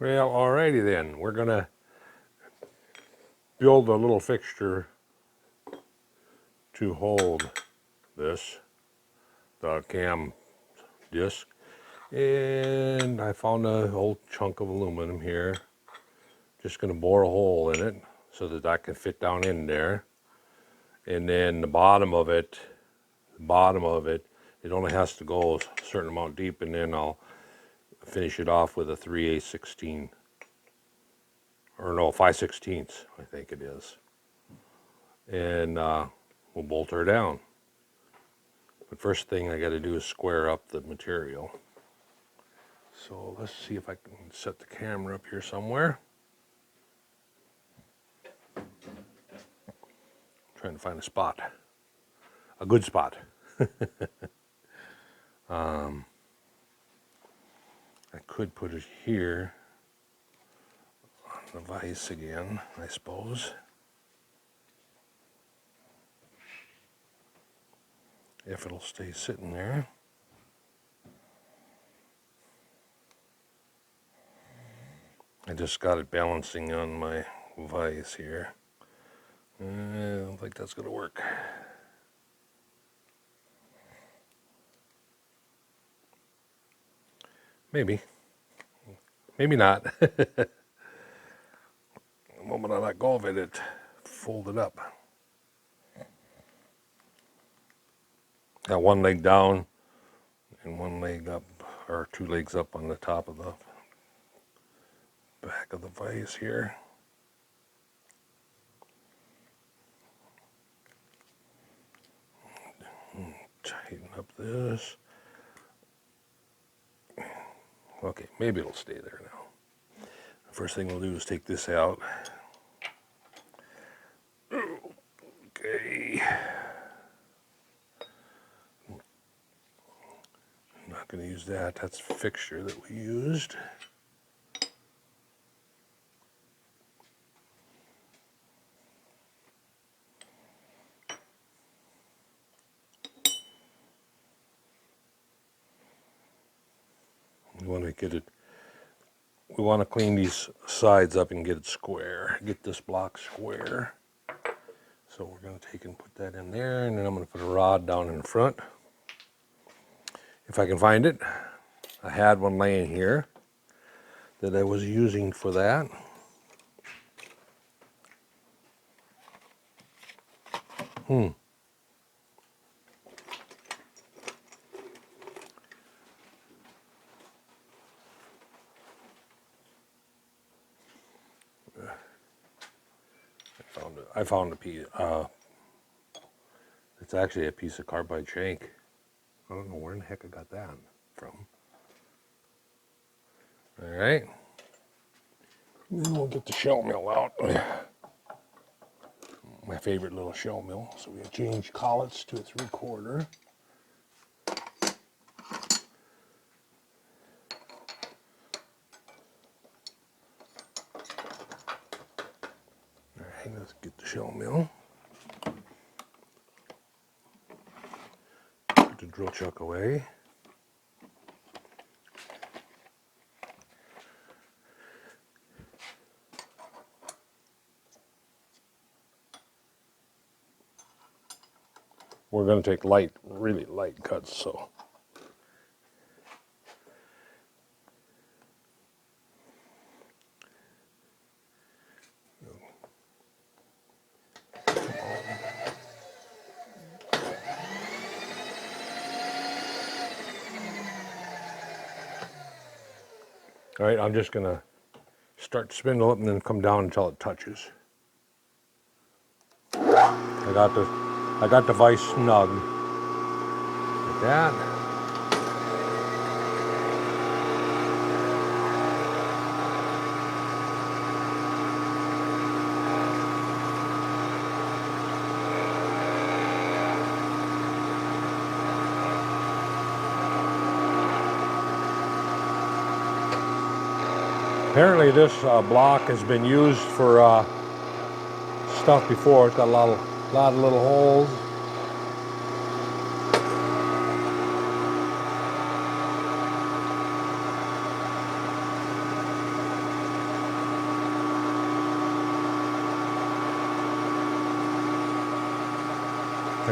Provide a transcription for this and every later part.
Well, alrighty then. We're gonna build a little fixture to hold this, the cam disc. And I found an old chunk of aluminum here. Just gonna bore a hole in it so that I can fit down in there. And then the bottom of it, it only has to go a certain amount deep, and then I'll finish it off with a 3/8/16, or no, 5/16, I think it is. And we'll bolt her down. But first thing I got to do is square up the material. So let's see if I can set the camera up here somewhere. Trying to find a spot, a good spot. I could put it here on the vise again, I suppose. If it'll stay sitting there. I just got it balancing on my vise here. I don't think that's going to work. Maybe. Maybe not. The moment I let go of it, it folded up. Got one leg down and one leg up, or two legs up on the top of the back of the vise here. Tighten up this. Okay, maybe it'll stay there now. The first thing we'll do is take this out. Okay. I'm not going to use that. That's a fixture that we used. We want to get it, we want to clean these sides up and get it square, get this block square. So we're going to take and put that in there, and then I'm going to put a rod down in front. If I can find it. I had one laying here that I was using for that. I found a piece. It's actually a piece of carbide shank. I don't know where in the heck I got that from. All right. Then we'll get the shell mill out. My favorite little shell mill. So we change collets to a 3/4. All right, let's get the shell mill. Put the drill chuck away. We're going to take light, really light cuts, so. All right, I'm just going to start to spindle it and then come down until it touches. I got the vise snug like that. Apparently this block has been used for stuff before. It's got a lot of little holes.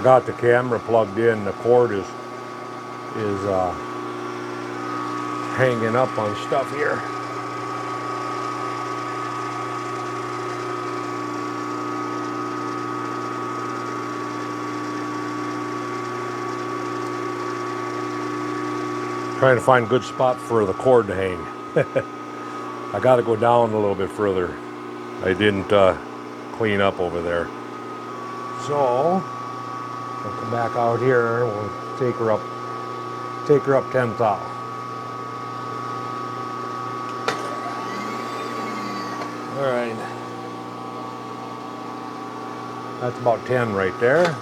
got the camera plugged in. The cord is hanging up on stuff here. Trying to find a good spot for the cord to hang. I got to go down a little bit further. I didn't clean up over there. So we'll come back out here. We'll take her up 10 thou. All right. That's about 10 right there.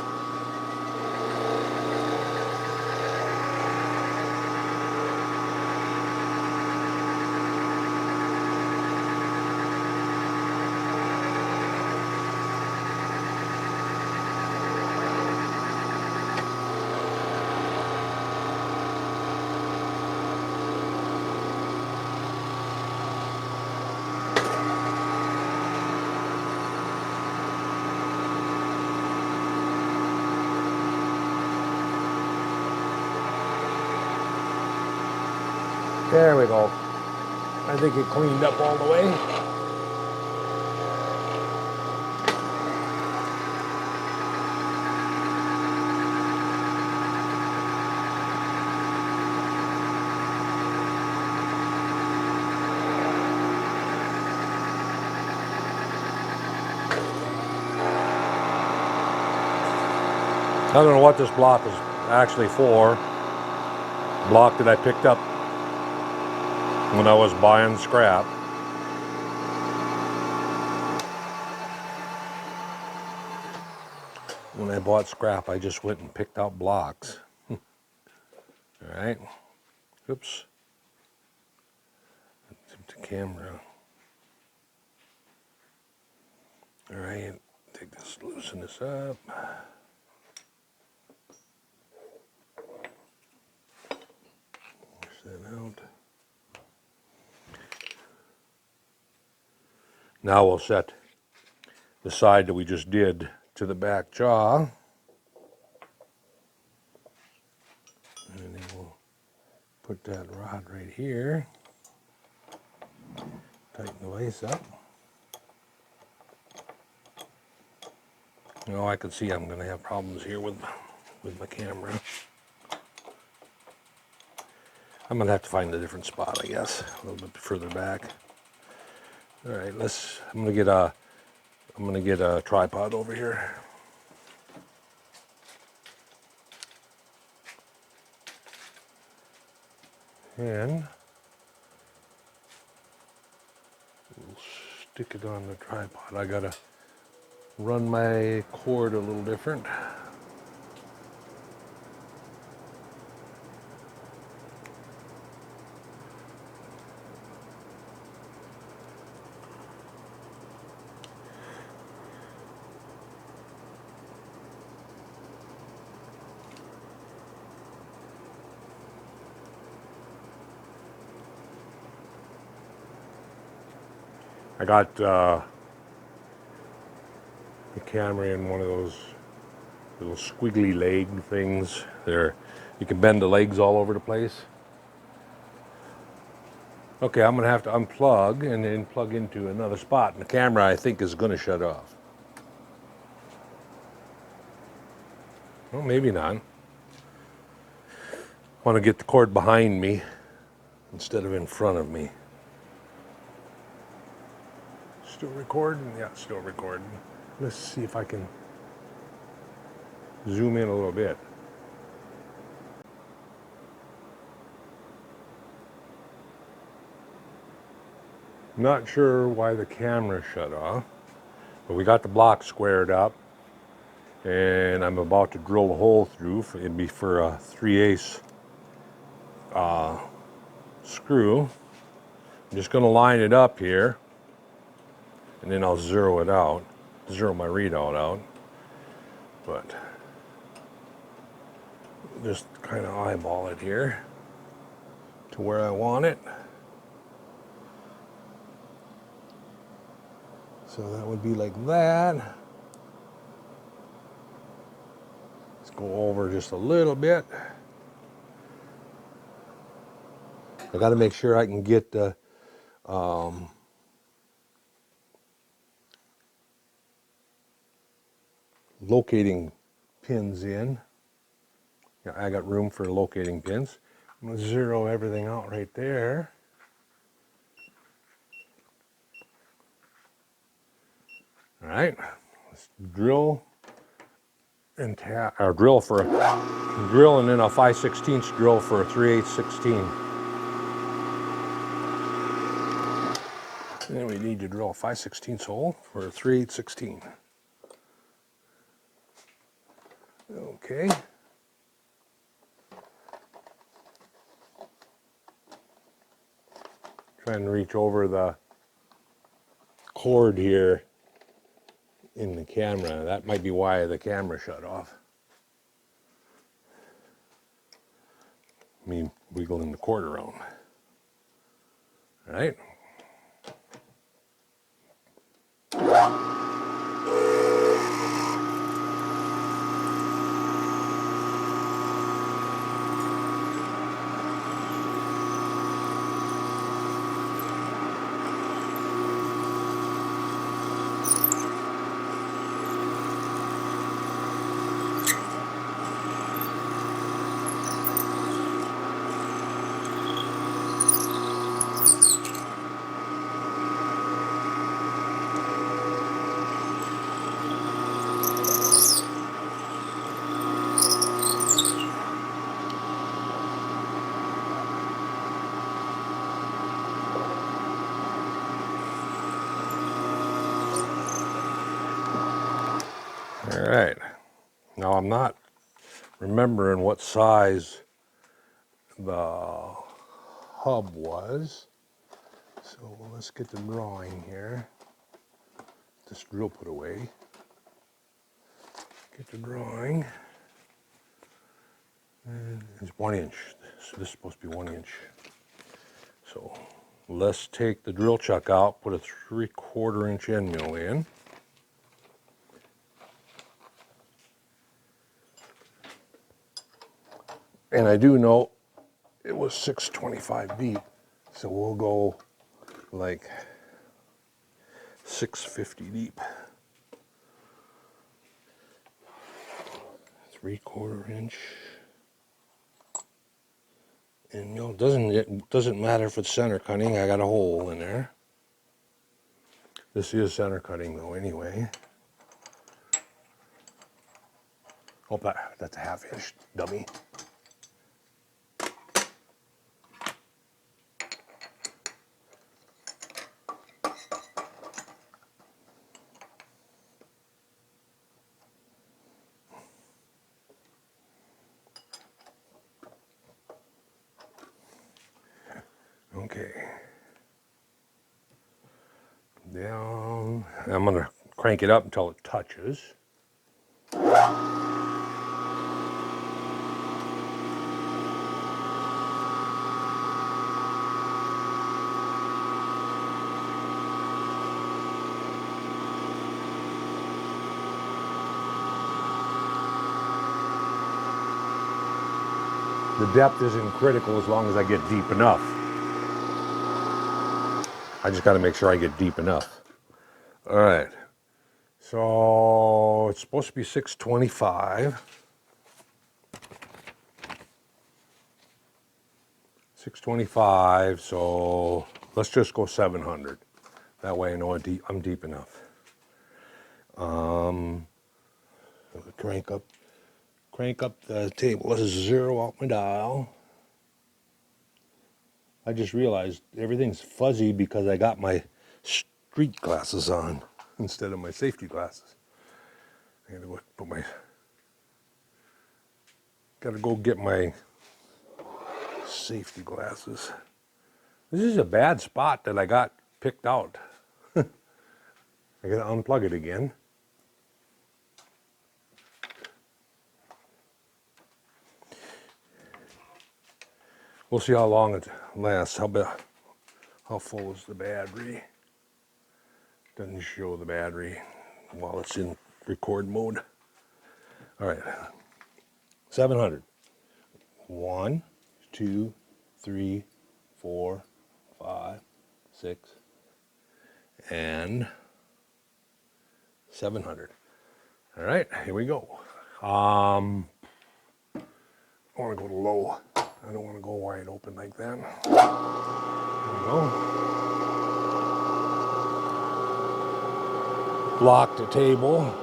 There we go. I think it cleaned up all the way. I don't know what this block is actually for. Block that I picked up when I was buying scrap. When I bought scrap, I just went and picked out blocks. All right. Oops. Tip the camera. All right. Take this, loosen this up. Wash that out. Now we'll set the side that we just did to the back jaw. And then we'll put that rod right here. Tighten the vise up. You know, I can see I'm going to have problems here with my camera. I'm going to have to find a different spot, I guess, a little bit further back. All right, I'm going to get a tripod over here. And we'll stick it on the tripod. I got to run my cord a little different. I got the camera in one of those little squiggly leg things. You can bend the legs all over the place. Okay, I'm going to have to unplug and then plug into another spot. And the camera, I think, is going to shut off. Well, maybe not. I want to get the cord behind me instead of in front of me. Still recording? Yeah, still recording. Let's see if I can zoom in a little bit. Not sure why the camera shut off, but we got the block squared up, and I'm about to drill a hole through. It'd be for a 3/8 screw. I'm just going to line it up here, and then I'll zero my readout out. But just kind of eyeball it here to where I want it. So that would be like that. go over just a little bit. I got to make sure I can get the locating pins in. Yeah, I got room for locating pins. I'm going to zero everything out right there. All right, let's drill and tap, or drill for a drill, and then a 5/16 drill for a 3/8 16. Then we need to drill a 5/16 hole for a 3/8 16. Okay. Trying to reach over the cord here in the camera. That might be why the camera shut off. Me wiggling the cord around. All right. All right. Now I'm not remembering what size the hub was. So let's get the drawing here. This drill put away. Get the drawing. And it's 1 inch. So this is supposed to be 1 inch. So let's take the drill chuck out, put a 3/4 inch end mill in. And I do know it was 625 deep, so we'll go like 650 deep. 3/4 inch. And you know, it doesn't matter if it's center cutting. I got a hole in there. This is center cutting though, anyway. Oh, that's a 1/2 inch, dummy. Okay. Down. I'm going to crank it up until it touches. The depth isn't critical as long as I get deep enough. I just got to make sure I get deep enough. All right. So it's supposed to be 625. 625, so let's just go 700. That way I know I'm deep enough. Crank up the table. Let's zero out my dial. I just realized everything's fuzzy because I got my street glasses on instead of my safety glasses. I gotta go get my safety glasses. This is a bad spot that I got picked out. I gotta unplug it again. We'll see how long it lasts. How full is the battery? Doesn't show the battery while it's in record mode. All right. 700. 1, 2, 3, 4, 5, 6, and 700. All right, here we go. I want to go to low. I don't want to go wide open like that. There we go. Lock the table.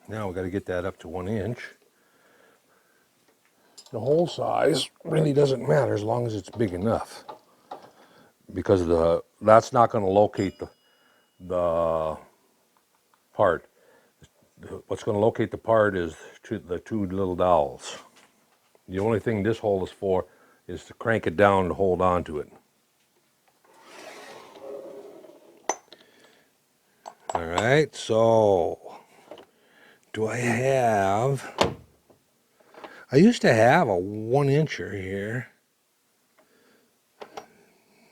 Now we got to get that up to 1 inch. The hole size really doesn't matter as long as it's big enough, because that's not going to locate the part. What's going to locate the part is the two little dowels. The only thing this hole is for is to crank it down to hold on to it. All right, so I used to have a 1 incher here.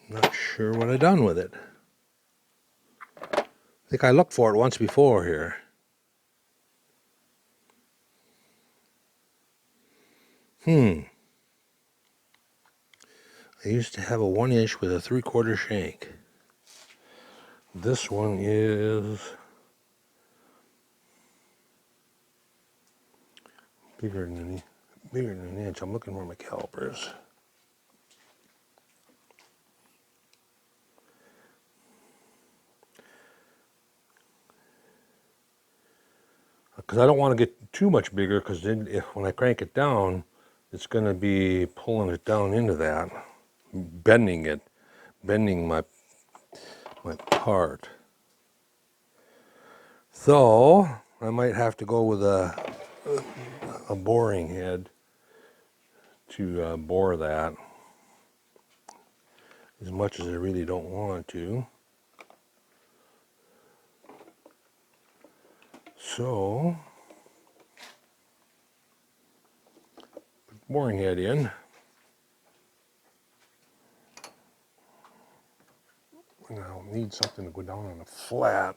Not sure what I've done with it. I think I looked for it once before here. I used to have a 1 inch with a 3/4 shank. This one is bigger than an inch. I'm looking where my caliper is. Because I don't want to get too much bigger, because then when I crank it down, it's going to be pulling it down into that, bending my part. So I might have to go with a boring head to bore that, as much as I really don't want to. So, put the boring head in. And I'll need something to go down on a flat.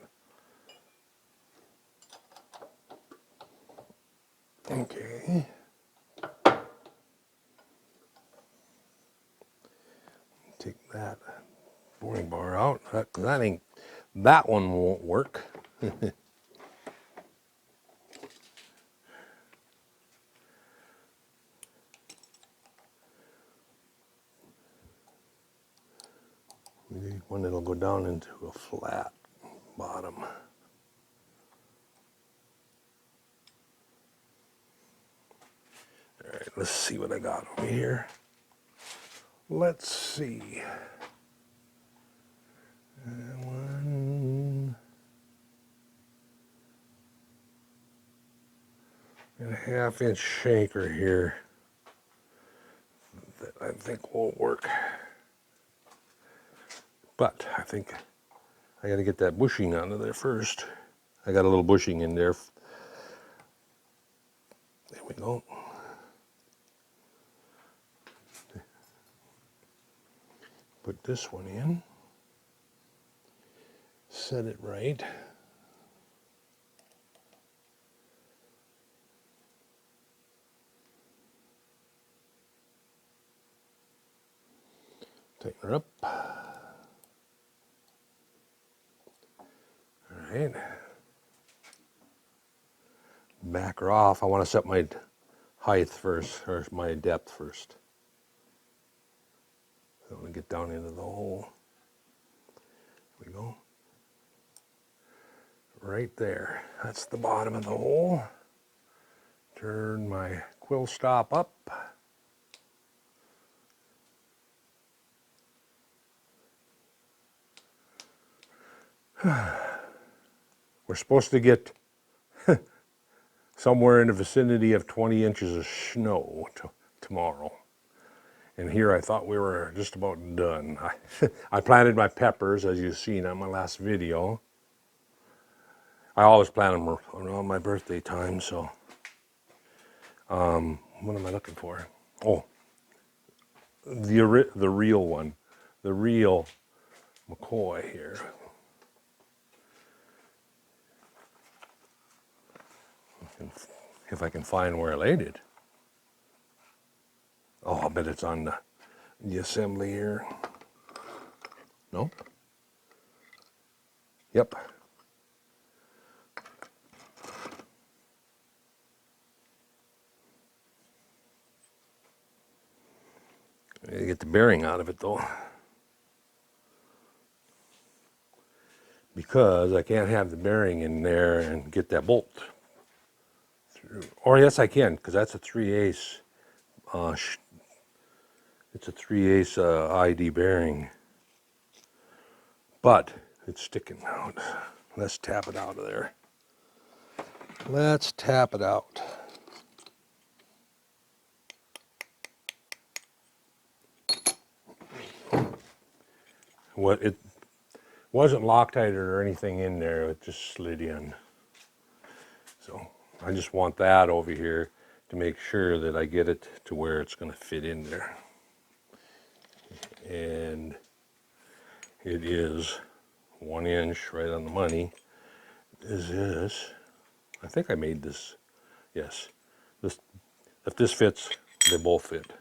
Okay. Take that boring bar out. That one won't work. We need one that'll go down into a flat bottom. All right, let's see what I got over here. Let's see. 1.5 inch shaker here that I think won't work. But I think I got to get that bushing out of there first. I got a little bushing in there. There we go. Put this one in. Set it right. Tighten her up. All right. back her off. I want to set my height first, or my depth first. So I'm going to get down into the hole. There we go. Right there. That's the bottom of the hole. Turn my quill stop up. We're supposed to get somewhere in the vicinity of 20 inches of snow tomorrow. And here I thought we were just about done. I planted my peppers, as you've seen on my last video. I always plant them around my birthday time, so. What am I looking for? Oh, the real one. The real McCoy here. If I can find where I laid it. Oh, I bet it's on the assembly here. No? Yep. I gotta get the bearing out of it though. Because I can't have the bearing in there and get that bolt through. Or yes, I can, because that's a 3/8. It's a 3/8 ID bearing. But it's sticking out. Let's tap it out of there. Let's tap it out. It wasn't Loctite or anything in there, it just slid in. So I just want that over here to make sure that I get it to where it's going to fit in there. And it is 1 inch right on the money. Is this, I think I made this, yes. This, if this fits, they both fit.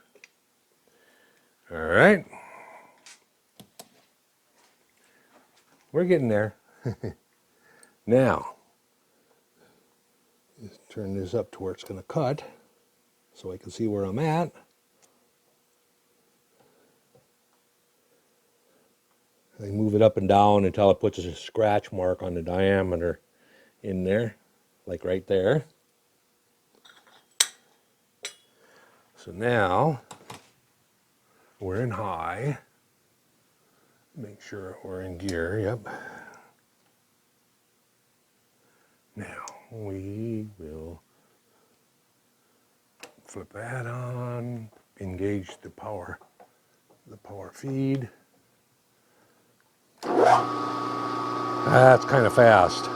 All right. We're getting there. Now, just turn this up to where it's going to cut so I can see where I'm at. I move it up and down until it puts a scratch mark on the diameter in there, like right there. So now we're in high. Make sure we're in gear, yep. Now we will flip that on, engage the power feed. That's kind of fast.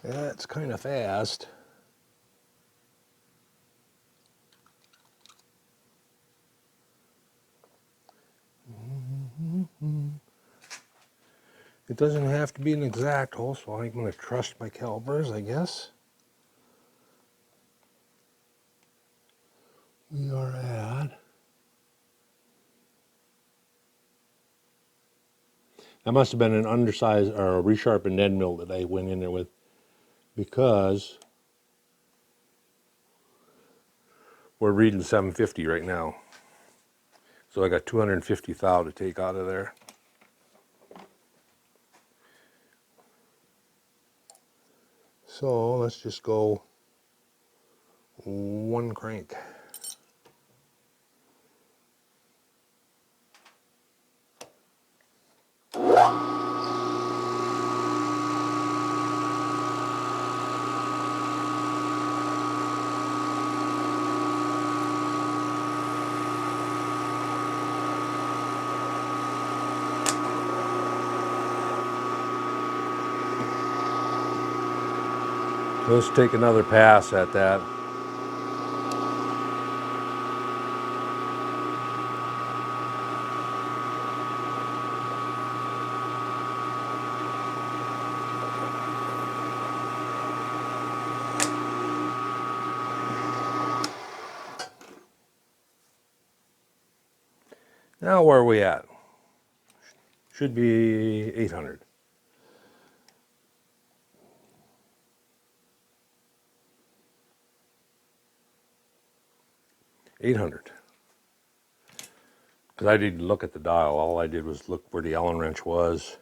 That's kind of fast. It doesn't have to be an exact hole, so I'm going to trust my calipers, I guess. We are at... That must have been an undersized or a resharpened end mill that I went in there with, because we're reading 750 right now. So I got 250 thou to take out of there. So let's just go 1 crank. Let's take another pass at that. Now where are we at? Should be 800. $800. Because I didn't look at the dial. All I did was look where the Allen wrench was,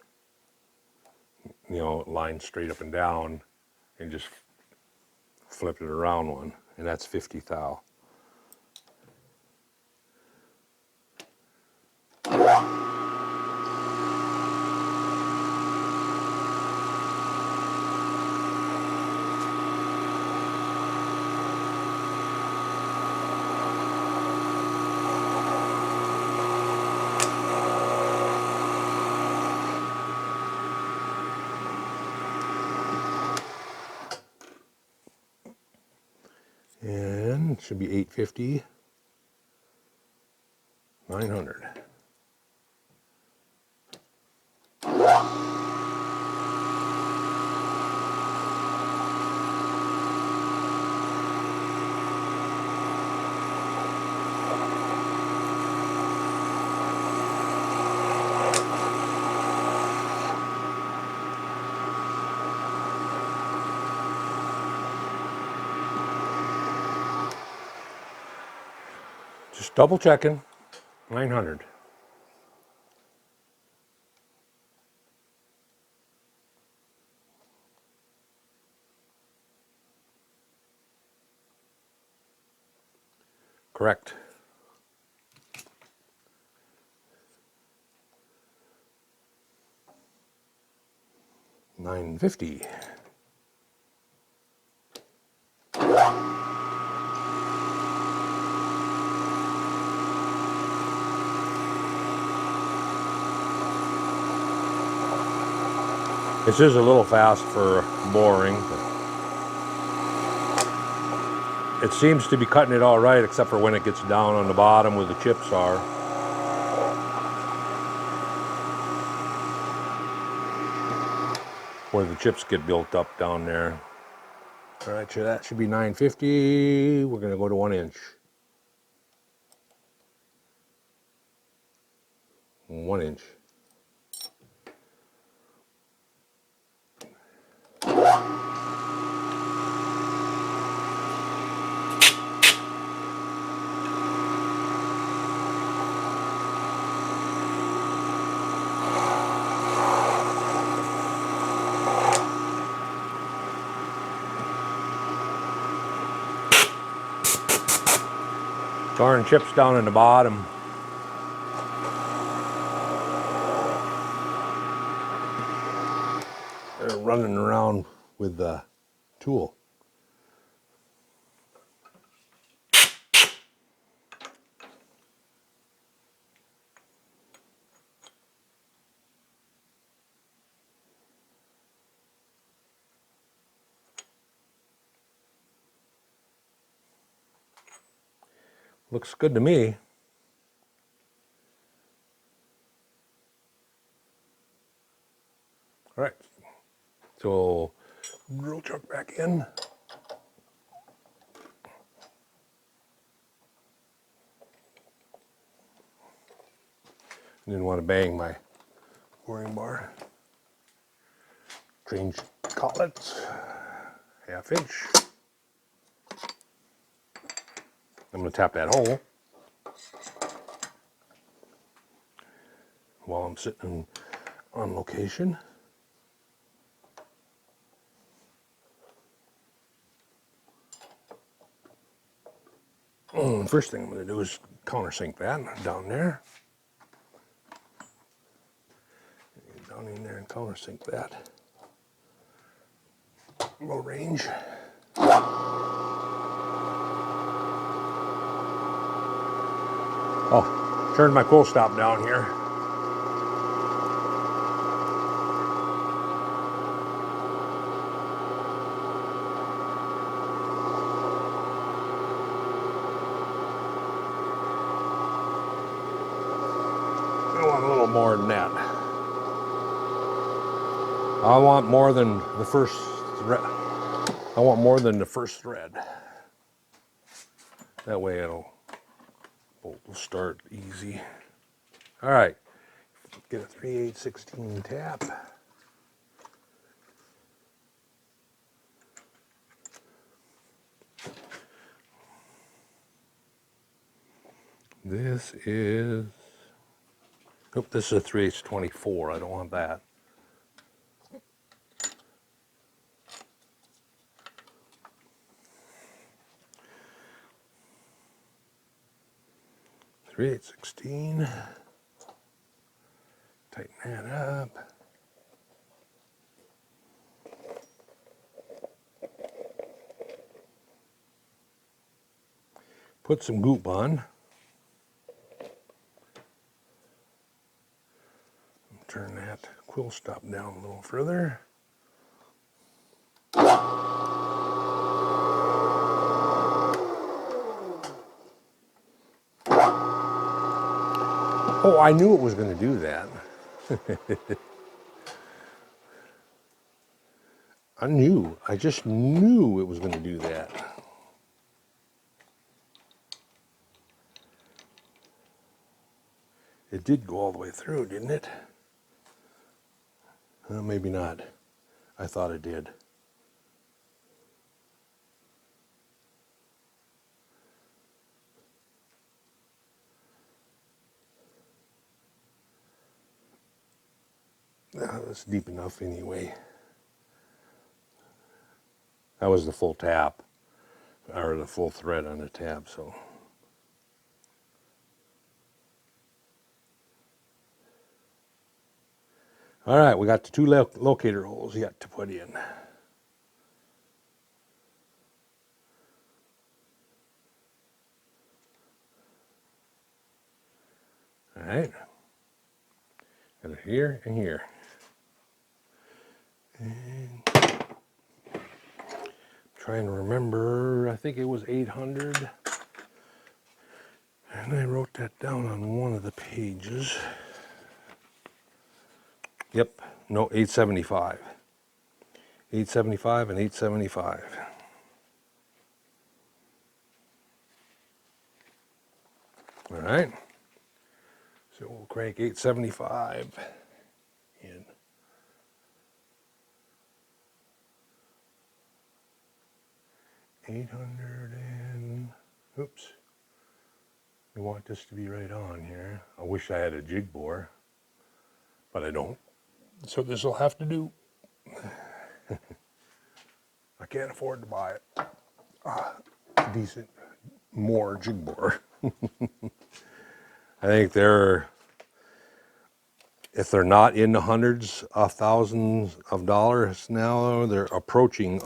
you know, lined straight up and down, and just flipped it around one. And that's 50 thou. And it should be 850, 900. Just double checking, 900. Correct. 950. This is a little fast for boring, but it seems to be cutting it all right, except for when it gets down on the bottom where the chips are. Where the chips get built up down there. All right, so that should be 950. We're gonna go to 1 inch. 1 inch. Darn chips down in the bottom. They're running around with the tool. Looks good to me. All right, so drill chuck back in. Didn't want to bang my boring bar. Change collets, 1/2 inch. I'm going to tap that hole while I'm sitting on location. First thing I'm going to do is countersink that down there. Get down in there and countersink that. Low range. Oh, turned my cool stop down here. I want a little more than that. I want more than the first thread. I want more than the first thread. That way it'll start easy. All right, get a 3/8/16 tap. This is, oh, this is a 3/8/24. I don't want that. .3/8/16. Tighten that up. Put some goop on. Turn that quill stop down a little further. Oh, I knew it was going to do that. I just knew it was going to do that. It did go all the way through, didn't it? Maybe not. I thought it did. That's deep enough anyway. That was the full tap, or the full thread on the tab, so. All right, we got the two locator holes yet to put in. All right, got it here and here. And trying to remember, I think it was 800. And I wrote that down on one of the pages. Yep, no, 875. 875 and 875. All right, so we'll crank 875 in. $800 and, oops, we want this to be right on here. I wish I had a jig bore, but I don't. So this will have to do. I can't afford to buy it. Decent, more jig bore. I think if they're not in the hundreds of thousands of dollars now, they're approaching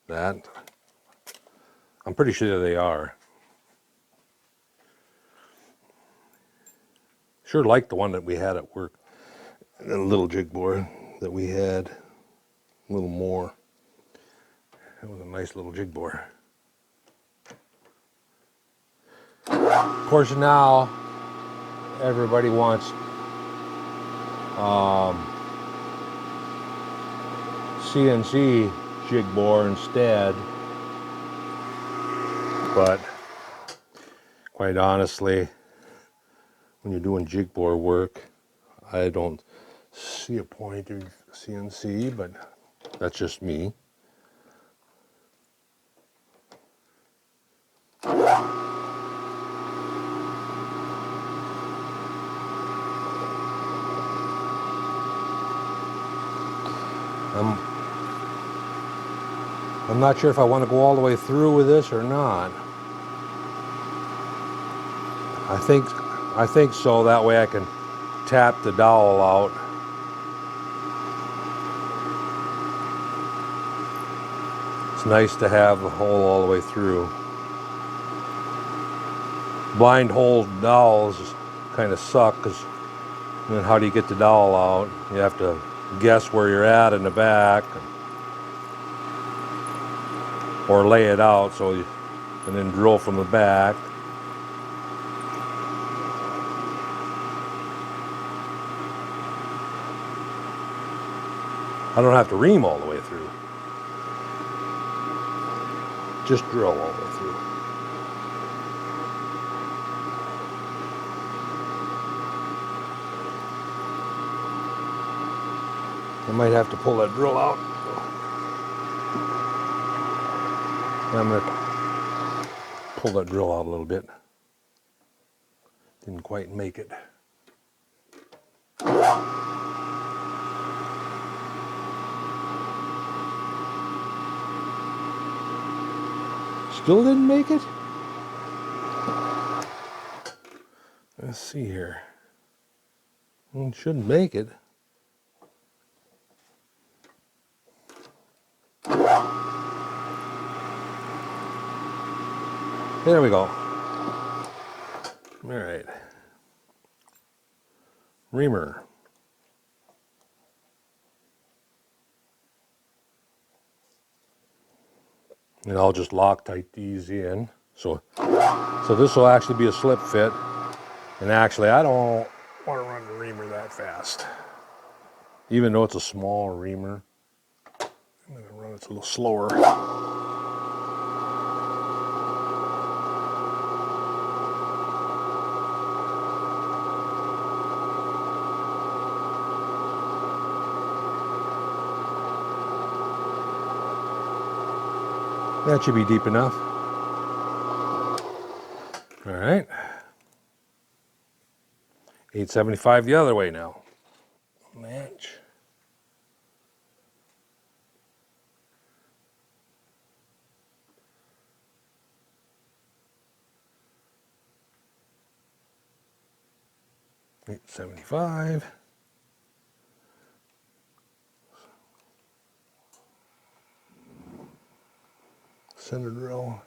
that. I'm pretty sure they are. Sure like the one that we had at work, the little jig bore that we had, a little more. That was a nice little jig bore. Of course, now everybody wants CNC jig bore instead, but quite honestly, when you're doing jig bore work, I don't see a point of CNC, but that's just me. I'm not sure if I want to go all the way through with this or not. I think so. That way I can tap the dowel out. It's nice to have the hole all the way through. Blind hole dowels kind of suck, because then how do you get the dowel out? You have to guess where you're at in the back, or lay it out and then drill from the back. I don't have to ream all the way through. Just drill all the way through. I might have to pull that drill out. I'm going to pull that drill out a little bit. Didn't quite make it. Still didn't make it? Let's see here. It shouldn't make it. There we go. All right. Reamer. And I'll just Loctite these in. So this will actually be a slip fit. And actually, I don't want to run the reamer that fast. Even though it's a small reamer, I'm going to run it a little slower. That should be deep enough. All right. 875 the other way now. Match. $875. Center drill.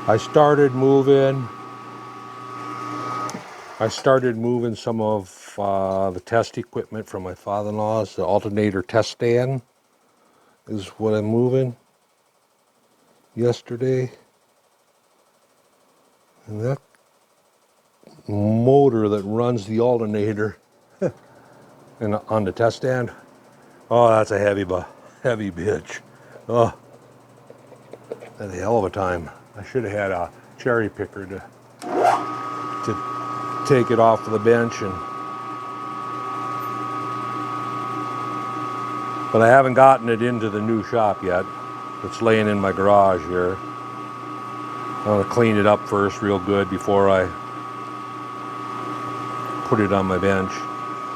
I started moving some of the test equipment from my father-in-law's. The alternator test stand is what I'm moving yesterday. And that motor that runs the alternator and on the test stand, oh, that's a heavy bitch. Oh, that's a hell of a time. I should have had a cherry picker to take it off of the bench, but I haven't gotten it into the new shop yet. It's laying in my garage here. I'm gonna clean it up first real good before I put it on my bench.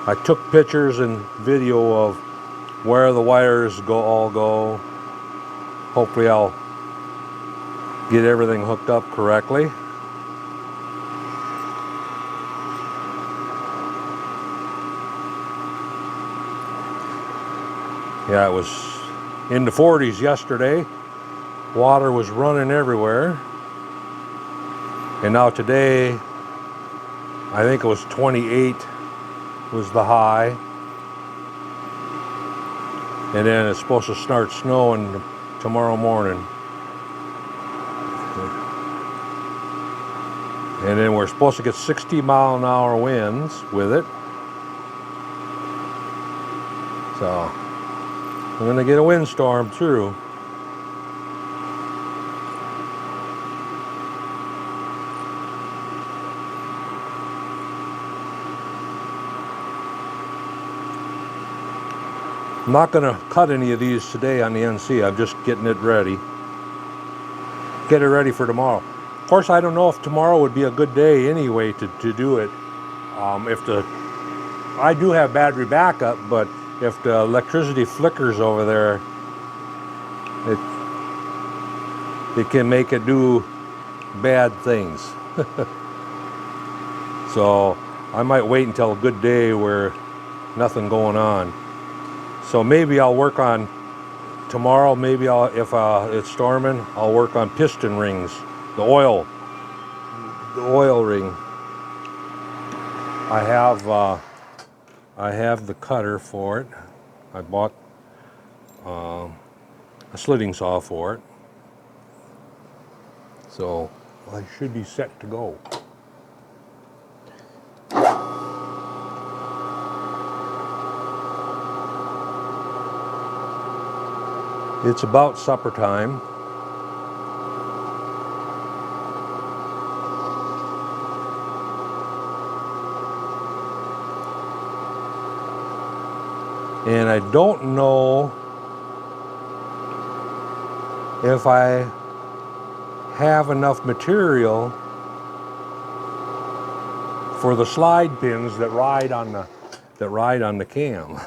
I took pictures and video of where the wires all go. Hopefully I'll get everything hooked up correctly. Yeah, it was in the 40s yesterday. Water was running everywhere. And now today, I think it was 28 was the high. And then it's supposed to start snowing tomorrow morning. And then we're supposed to get 60-mile-an-hour winds with it. So we're gonna get a windstorm too. I'm not gonna cut any of these today on the NC. I'm just getting it ready. Get it ready for tomorrow. Of course, I don't know if tomorrow would be a good day anyway to do it. I do have battery backup, but if the electricity flickers over there, it can make it do bad things. So I might wait until a good day where nothing going on. So maybe I'll work on tomorrow. Maybe if it's storming, I'll work on piston rings, the oil ring. I have the cutter for it. I bought a slitting saw for it. So I should be set to go. It's about supper time. And I don't know if I have enough material for the slide pins that ride on the cam.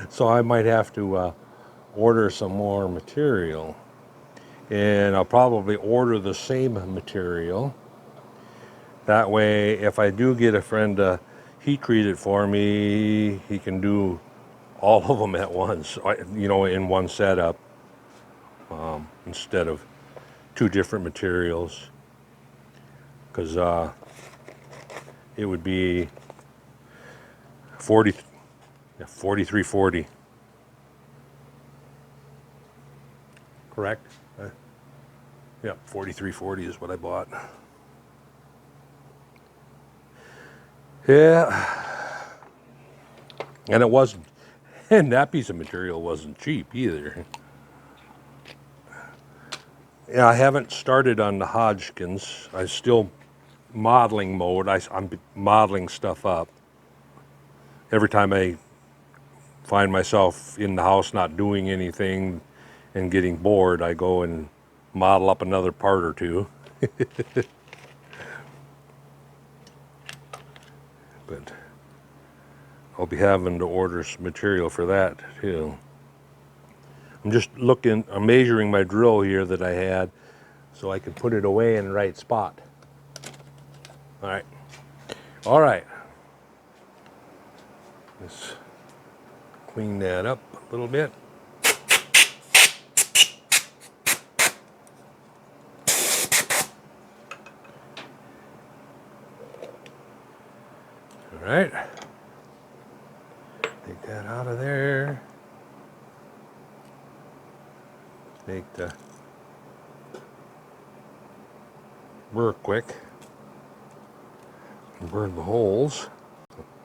So I might have to order some more material. And I'll probably order the same material. That way, if I do get a friend to heat treat it for me, he can do all of them at once, you know, in one setup, instead of two different materials. Because it would be 4340. Correct? Yeah, 4340 is what I bought. Yeah. And it wasn't, and that piece of material wasn't cheap either. Yeah, I haven't started on the Hodgkins. I'm still modeling mode. I'm modeling stuff up. Every time I find myself in the house not doing anything and getting bored, I go and model up another part or two. But I'll be having to order some material for that too. I'm just looking, I'm measuring my drill here that I had so I can put it away in the right spot. All right. All right. Let's clean that up a little bit. All right. Take that out of there. Take the burr quick. Burn the holes.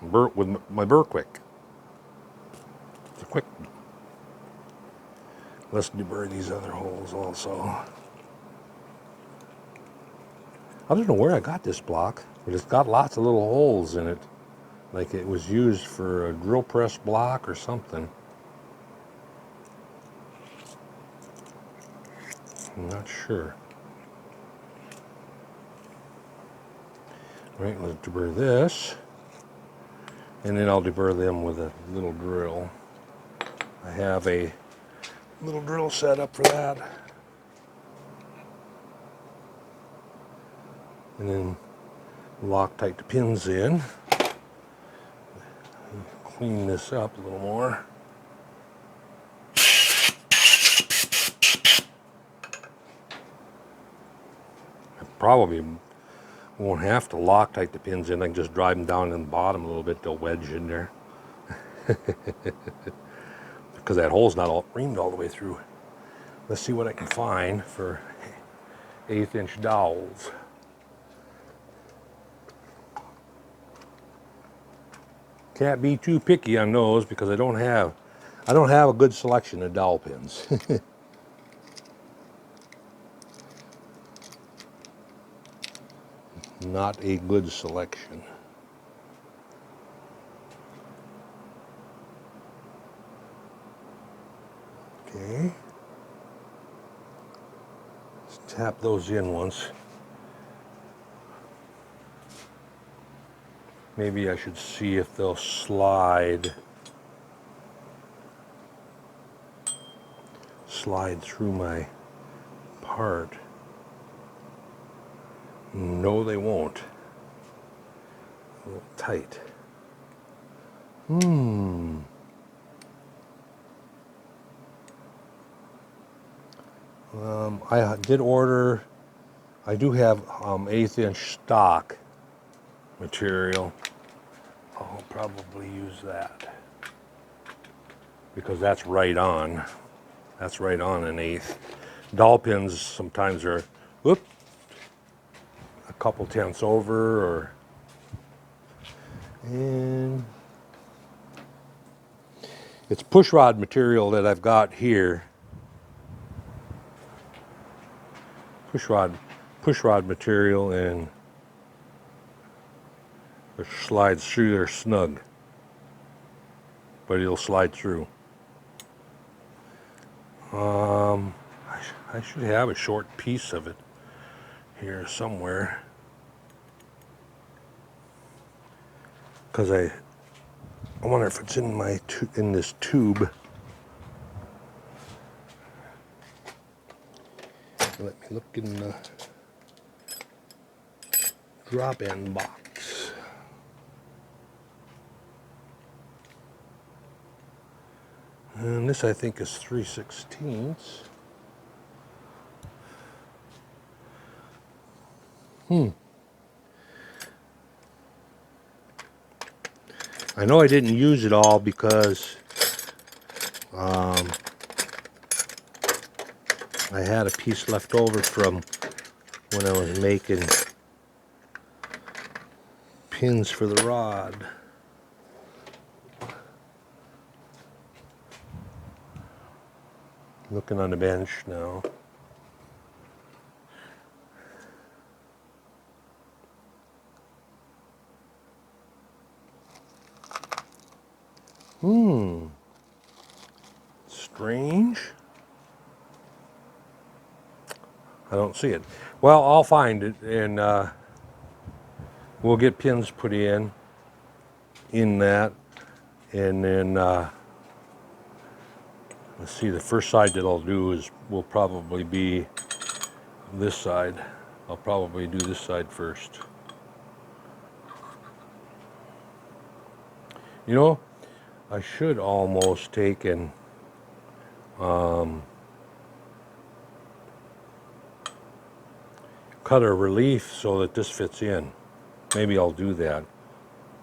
Burr with my burr quick. It's a quick. Let's deburr these other holes also. I don't know where I got this block, but it's got lots of little holes in it. Like it was used for a drill press block or something. I'm not sure. All right, let's deburr this. And then I'll deburr them with a little drill. I have a little drill set up for that. And then Loctite the pins in. Clean this up a little more. I probably won't have to Loctite the pins in. I can just drive them down in the bottom a little bit. They'll wedge in there. Because that hole's not all reamed all the way through. Let's see what I can find for 1/8 inch dowels. Can't be too picky on those because I don't have a good selection of dowel pins. Not a good selection. Okay. Let's tap those in once. Maybe I should see if they'll slide through my part. No, they won't. A little tight. I did order, I do have 1/8 inch stock material. I'll probably use that because that's right on. That's right on 1/8. Dowel pins sometimes are, whoop, a couple tenths over, or, and it's push rod material that I've got here. Push rod material, and it slides through there snug. but it'll slide through. I should have a short piece of it here somewhere, because I wonder if it's in my in this tube. Let me look in the drop-in box. And this, I think, is 3/16. I know I didn't use it all because I had a piece left over from when I was making pins for the rod. Looking on the bench now. Strange. I don't see it. Well, I'll find it, and we'll get pins put in that, and then let's see, the first side that I'll do will probably be this side. I'll probably do this side first. You know, I should almost take and cut a relief so that this fits in. Maybe I'll do that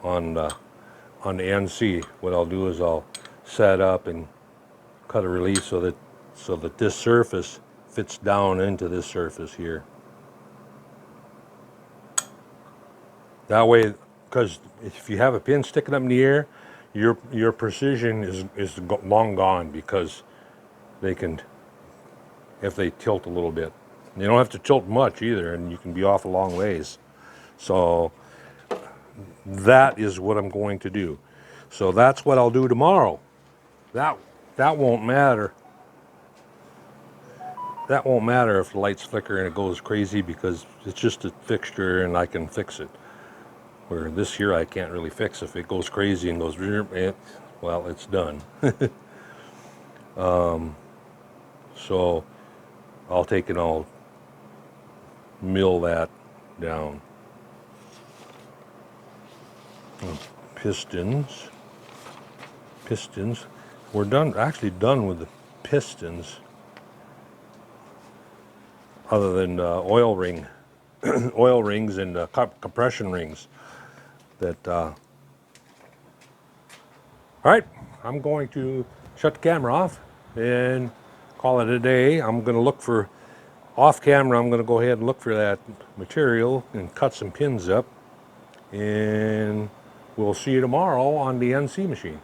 on the NC. What I'll do is I'll set up and cut a relief so that this surface fits down into this surface here. That way, because if you have a pin sticking up in the air, your precision is long gone, because they can, if they tilt a little bit. You don't have to tilt much either, and you can be off a long ways. So that is what I'm going to do. So that's what I'll do tomorrow. That won't matter. That won't matter if the lights flicker and it goes crazy, because it's just a fixture and I can fix it. Where this here I can't really fix. If it goes crazy and goes, well, it's done. So I'll take and I'll mill that down. Pistons. We're actually done with the pistons, other than oil rings and compression rings. All right, I'm going to shut the camera off and call it a day. I'm going to look for, off camera, I'm going to go ahead and look for that material and cut some pins up, and we'll see you tomorrow on the NC machine.